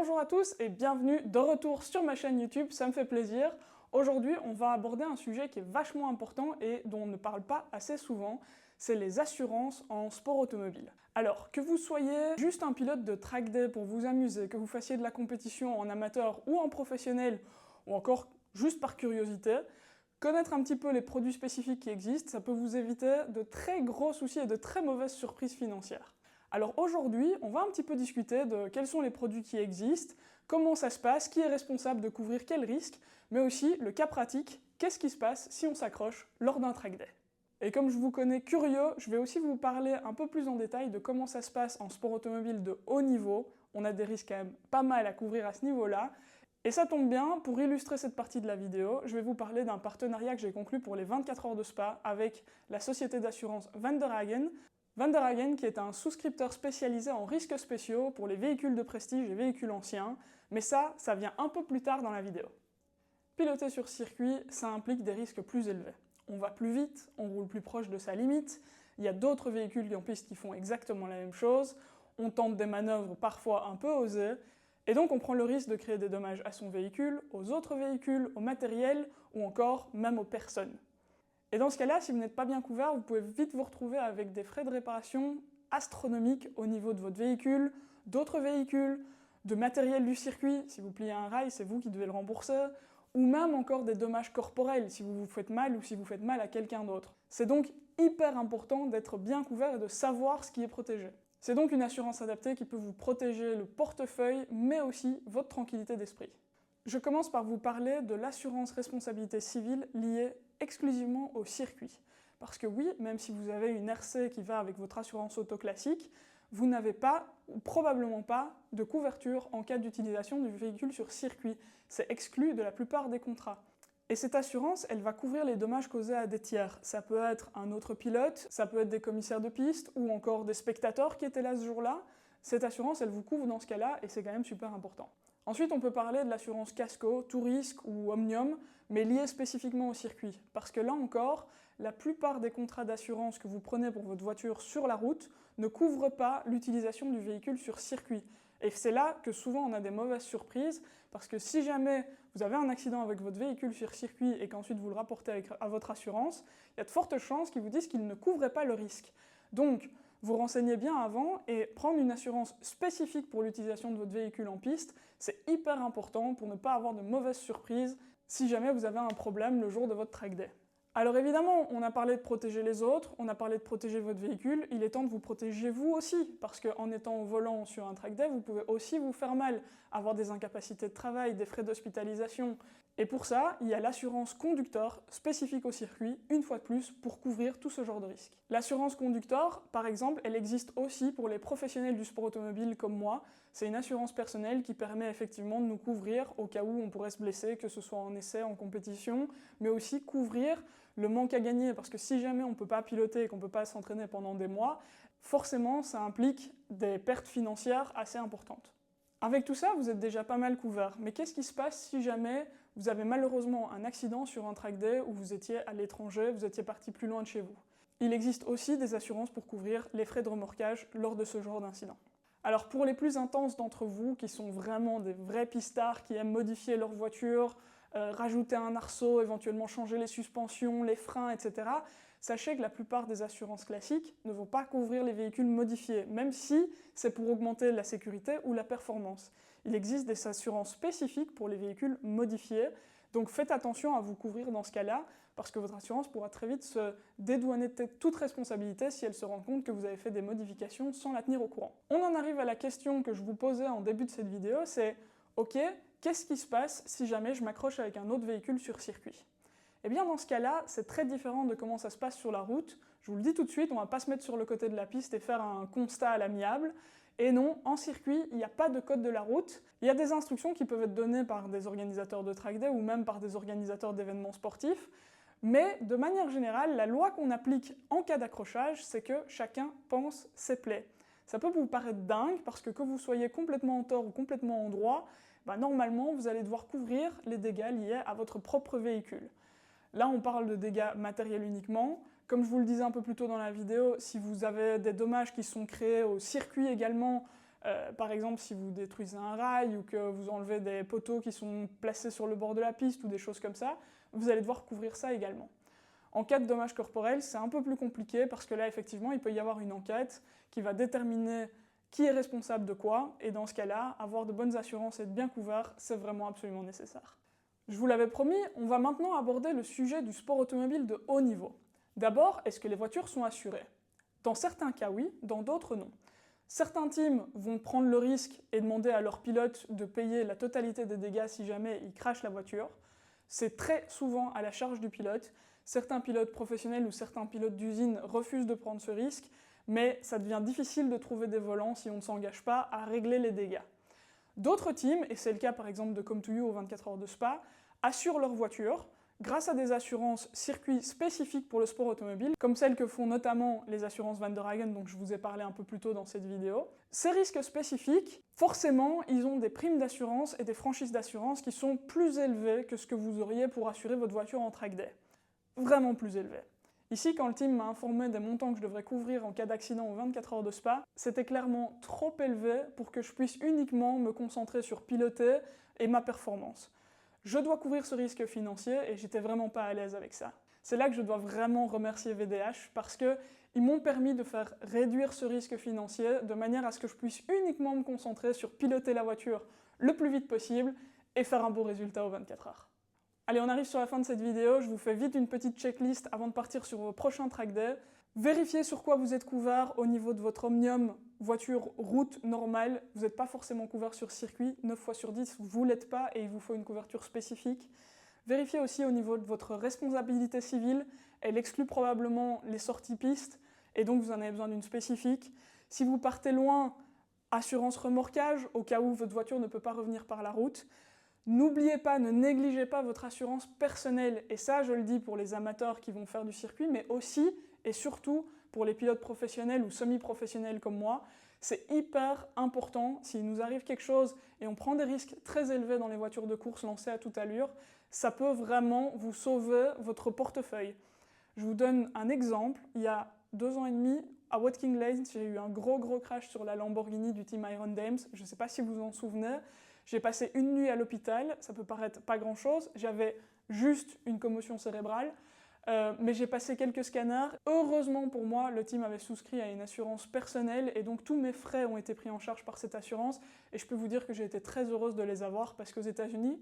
Bonjour à tous et bienvenue de retour sur ma chaîne YouTube, ça me fait plaisir. Aujourd'hui, on va aborder un sujet qui est vachement important et dont on ne parle pas assez souvent, c'est les assurances en sport automobile. Alors, que vous soyez juste un pilote de track day pour vous amuser, que vous fassiez de la compétition en amateur ou en professionnel, ou encore juste par curiosité, connaître un petit peu les produits spécifiques qui existent, ça peut vous éviter de très gros soucis et de très mauvaises surprises financières. Alors aujourd'hui, on va un petit peu discuter de quels sont les produits qui existent, comment ça se passe, qui est responsable de couvrir quels risques, mais aussi le cas pratique, qu'est-ce qui se passe si on s'accroche lors d'un track day. Et comme je vous connais curieux, je vais aussi vous parler un peu plus en détail de comment ça se passe en sport automobile de haut niveau. On a des risques quand même pas mal à couvrir à ce niveau-là. Et ça tombe bien, pour illustrer cette partie de la vidéo, je vais vous parler d'un partenariat que j'ai conclu pour les 24 heures de Spa avec la société d'assurance Van der Hagen. Van der Hagen qui est un souscripteur spécialisé en risques spéciaux pour les véhicules de prestige et véhicules anciens, mais ça vient un peu plus tard dans la vidéo. Piloter sur circuit, ça implique des risques plus élevés. On va plus vite, on roule plus proche de sa limite, il y a d'autres véhicules en piste qui font exactement la même chose, on tente des manœuvres parfois un peu osées, et donc on prend le risque de créer des dommages à son véhicule, aux autres véhicules, au matériel, ou encore même aux personnes. Et dans ce cas-là, si vous n'êtes pas bien couvert, vous pouvez vite vous retrouver avec des frais de réparation astronomiques au niveau de votre véhicule, d'autres véhicules, de matériel du circuit. Si vous pliez un rail, c'est vous qui devez le rembourser, ou même encore des dommages corporels si vous vous faites mal ou si vous faites mal à quelqu'un d'autre. C'est donc hyper important d'être bien couvert et de savoir ce qui est protégé. C'est donc une assurance adaptée qui peut vous protéger le portefeuille, mais aussi votre tranquillité d'esprit. Je commence par vous parler de l'assurance responsabilité civile liée exclusivement au circuit. Parce que oui, même si vous avez une RC qui va avec votre assurance auto classique, vous n'avez pas, ou probablement pas, de couverture en cas d'utilisation du véhicule sur circuit. C'est exclu de la plupart des contrats. Et cette assurance, elle va couvrir les dommages causés à des tiers. Ça peut être un autre pilote, ça peut être des commissaires de piste, ou encore des spectateurs qui étaient là ce jour-là. Cette assurance, elle vous couvre dans ce cas-là, et c'est quand même super important. Ensuite, on peut parler de l'assurance Casco, Tout Risque ou Omnium, mais liée spécifiquement au circuit. Parce que là encore, la plupart des contrats d'assurance que vous prenez pour votre voiture sur la route ne couvrent pas l'utilisation du véhicule sur circuit. Et c'est là que souvent on a des mauvaises surprises, parce que si jamais vous avez un accident avec votre véhicule sur circuit et qu'ensuite vous le rapportez à votre assurance, il y a de fortes chances qu'ils vous disent qu'ils ne couvraient pas le risque. Donc, vous renseignez bien avant et prendre une assurance spécifique pour l'utilisation de votre véhicule en piste, c'est hyper important pour ne pas avoir de mauvaises surprises si jamais vous avez un problème le jour de votre track day. Alors évidemment, on a parlé de protéger les autres, on a parlé de protéger votre véhicule, il est temps de vous protéger vous aussi, parce qu'en étant au volant sur un track day, vous pouvez aussi vous faire mal, avoir des incapacités de travail, des frais d'hospitalisation. Et pour ça, il y a l'assurance conducteur spécifique au circuit, une fois de plus, pour couvrir tout ce genre de risques. L'assurance conducteur, par exemple, elle existe aussi pour les professionnels du sport automobile comme moi. C'est une assurance personnelle qui permet effectivement de nous couvrir au cas où on pourrait se blesser, que ce soit en essai, en compétition, mais aussi couvrir le manque à gagner, parce que si jamais on ne peut pas piloter et qu'on ne peut pas s'entraîner pendant des mois, forcément ça implique des pertes financières assez importantes. Avec tout ça, vous êtes déjà pas mal couvert, mais qu'est-ce qui se passe si jamais vous avez malheureusement un accident sur un track day où vous étiez à l'étranger, vous étiez parti plus loin de chez vous? Il existe aussi des assurances pour couvrir les frais de remorquage lors de ce genre d'incident. Alors pour les plus intenses d'entre vous, qui sont vraiment des vrais pistards, qui aiment modifier leur voiture, rajouter un arceau, éventuellement changer les suspensions, les freins, etc., sachez que la plupart des assurances classiques ne vont pas couvrir les véhicules modifiés, même si c'est pour augmenter la sécurité ou la performance. Il existe des assurances spécifiques pour les véhicules modifiés, donc faites attention à vous couvrir dans ce cas-là, parce que votre assurance pourra très vite se dédouaner de toute responsabilité si elle se rend compte que vous avez fait des modifications sans la tenir au courant. On en arrive à la question que je vous posais en début de cette vidéo, c'est « Ok, qu'est-ce qui se passe si jamais je m'accroche avec un autre véhicule sur circuit ?» Eh bien dans ce cas-là, c'est très différent de comment ça se passe sur la route. Je vous le dis tout de suite, on va pas se mettre sur le côté de la piste et faire un constat à l'amiable. Et non, en circuit, il n'y a pas de code de la route. Il y a des instructions qui peuvent être données par des organisateurs de track day ou même par des organisateurs d'événements sportifs. Mais de manière générale, la loi qu'on applique en cas d'accrochage, c'est que chacun pense ses plaies. Ça peut vous paraître dingue parce que vous soyez complètement en tort ou complètement en droit, normalement vous allez devoir couvrir les dégâts liés à votre propre véhicule. Là, on parle de dégâts matériels uniquement. Comme je vous le disais un peu plus tôt dans la vidéo, si vous avez des dommages qui sont créés au circuit également, Par exemple, si vous détruisez un rail ou que vous enlevez des poteaux qui sont placés sur le bord de la piste ou des choses comme ça, vous allez devoir couvrir ça également. En cas de dommages corporels, c'est un peu plus compliqué parce que là, effectivement, il peut y avoir une enquête qui va déterminer qui est responsable de quoi, et dans ce cas-là, avoir de bonnes assurances et être bien couvert, c'est vraiment absolument nécessaire. Je vous l'avais promis, on va maintenant aborder le sujet du sport automobile de haut niveau. D'abord, est-ce que les voitures sont assurées? Dans certains cas oui, dans d'autres non. Certains teams vont prendre le risque et demander à leurs pilotes de payer la totalité des dégâts si jamais ils crashent la voiture. C'est très souvent à la charge du pilote. Certains pilotes professionnels ou certains pilotes d'usine refusent de prendre ce risque, mais ça devient difficile de trouver des volants si on ne s'engage pas à régler les dégâts. D'autres teams, et c'est le cas par exemple de Come2You aux 24 heures de Spa, assurent leur voiture grâce à des assurances circuits spécifiques pour le sport automobile, comme celles que font notamment les assurances Van der Hagen dont je vous ai parlé un peu plus tôt dans cette vidéo. Ces risques spécifiques, forcément, ils ont des primes d'assurance et des franchises d'assurance qui sont plus élevées que ce que vous auriez pour assurer votre voiture en track day. Vraiment plus élevées. Ici, quand le team m'a informé des montants que je devrais couvrir en cas d'accident aux 24 heures de Spa, c'était clairement trop élevé pour que je puisse uniquement me concentrer sur piloter et ma performance. Je dois couvrir ce risque financier et j'étais vraiment pas à l'aise avec ça. C'est là que je dois vraiment remercier VDH parce qu'ils m'ont permis de faire réduire ce risque financier de manière à ce que je puisse uniquement me concentrer sur piloter la voiture le plus vite possible et faire un beau résultat aux 24 heures. Allez, on arrive sur la fin de cette vidéo, je vous fais vite une petite checklist avant de partir sur vos prochains track day. Vérifiez sur quoi vous êtes couvert au niveau de votre Omnium voiture route normale. Vous n'êtes pas forcément couvert sur circuit, 9 fois sur 10, vous ne l'êtes pas et il vous faut une couverture spécifique. Vérifiez aussi au niveau de votre responsabilité civile, elle exclut probablement les sorties pistes et donc vous en avez besoin d'une spécifique. Si vous partez loin, assurance remorquage, au cas où votre voiture ne peut pas revenir par la route. N'oubliez pas, ne négligez pas votre assurance personnelle, et ça je le dis pour les amateurs qui vont faire du circuit, mais aussi et surtout pour les pilotes professionnels ou semi-professionnels comme moi, c'est hyper important. S'il nous arrive quelque chose et on prend des risques très élevés dans les voitures de course lancées à toute allure, ça peut vraiment vous sauver votre portefeuille. Je vous donne un exemple, il y a 2 ans et demi, à Watkins Glen, j'ai eu un gros crash sur la Lamborghini du team Iron Dames, je ne sais pas si vous vous en souvenez. J'ai passé une nuit à l'hôpital, ça peut paraître pas grand-chose, j'avais juste une commotion cérébrale, mais j'ai passé quelques scanners. Heureusement pour moi, le team avait souscrit à une assurance personnelle et donc tous mes frais ont été pris en charge par cette assurance et je peux vous dire que j'ai été très heureuse de les avoir parce qu'aux États-Unis,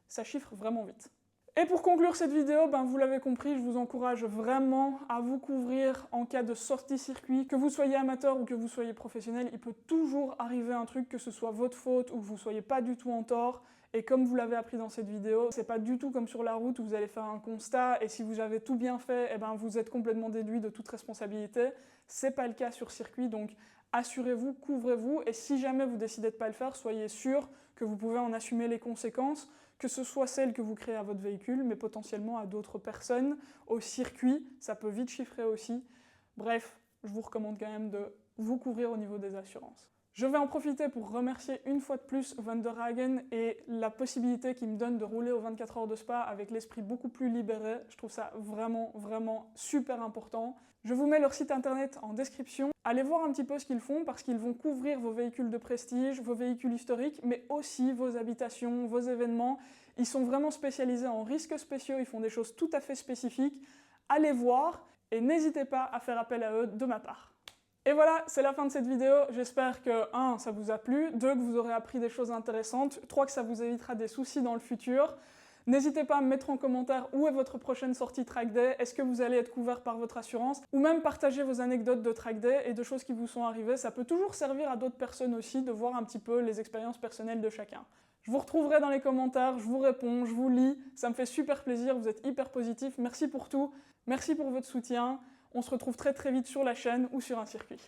ça chiffre vraiment vite. Et pour conclure cette vidéo, vous l'avez compris, je vous encourage vraiment à vous couvrir en cas de sortie circuit. Que vous soyez amateur ou que vous soyez professionnel, il peut toujours arriver un truc, que ce soit votre faute ou que vous soyez pas du tout en tort. Et comme vous l'avez appris dans cette vidéo, c'est pas du tout comme sur la route où vous allez faire un constat et si vous avez tout bien fait, vous êtes complètement déduit de toute responsabilité. C'est pas le cas sur circuit, donc assurez-vous, couvrez-vous et si jamais vous décidez de pas le faire, soyez sûr que vous pouvez en assumer les conséquences, que ce soit celles que vous créez à votre véhicule, mais potentiellement à d'autres personnes, au circuit, ça peut vite chiffrer aussi. Bref, je vous recommande quand même de vous couvrir au niveau des assurances. Je vais en profiter pour remercier une fois de plus Van der Hagen et la possibilité qu'il me donne de rouler aux 24 heures de Spa avec l'esprit beaucoup plus libéré. Je trouve ça vraiment super important. Je vous mets leur site internet en description. Allez voir un petit peu ce qu'ils font parce qu'ils vont couvrir vos véhicules de prestige, vos véhicules historiques, mais aussi vos habitations, vos événements. Ils sont vraiment spécialisés en risques spéciaux, ils font des choses tout à fait spécifiques. Allez voir et n'hésitez pas à faire appel à eux de ma part. Et voilà, c'est la fin de cette vidéo. J'espère que 1, ça vous a plu, 2, que vous aurez appris des choses intéressantes, 3, que ça vous évitera des soucis dans le futur. N'hésitez pas à me mettre en commentaire où est votre prochaine sortie track day, est-ce que vous allez être couvert par votre assurance, ou même partager vos anecdotes de track day et de choses qui vous sont arrivées. Ça peut toujours servir à d'autres personnes aussi de voir un petit peu les expériences personnelles de chacun. Je vous retrouverai dans les commentaires, je vous réponds, je vous lis, ça me fait super plaisir, vous êtes hyper positifs, merci pour tout, merci pour votre soutien. On se retrouve très vite sur la chaîne ou sur un circuit.